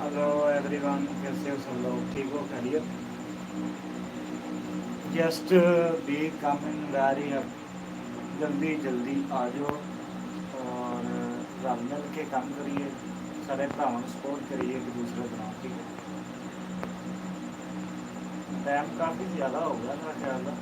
Hello everyone, कैसे हो सब लोग? ठीक हो? खैरियत? Just be coming very up. जल्दी जल्दी आ जाओ और रल मिल के काम करिए। सारे भरावां सपोर्ट करिए एक दूसरे को। ठीक है, टाइम काफ़ी ज़्यादा हो गया मेरा ख्याल है।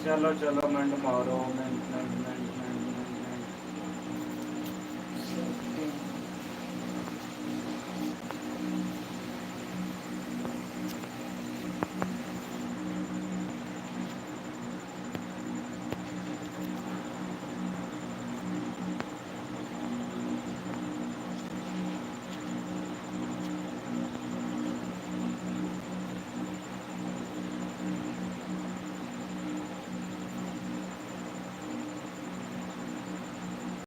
चलो चलो मिनट मारो, मिनट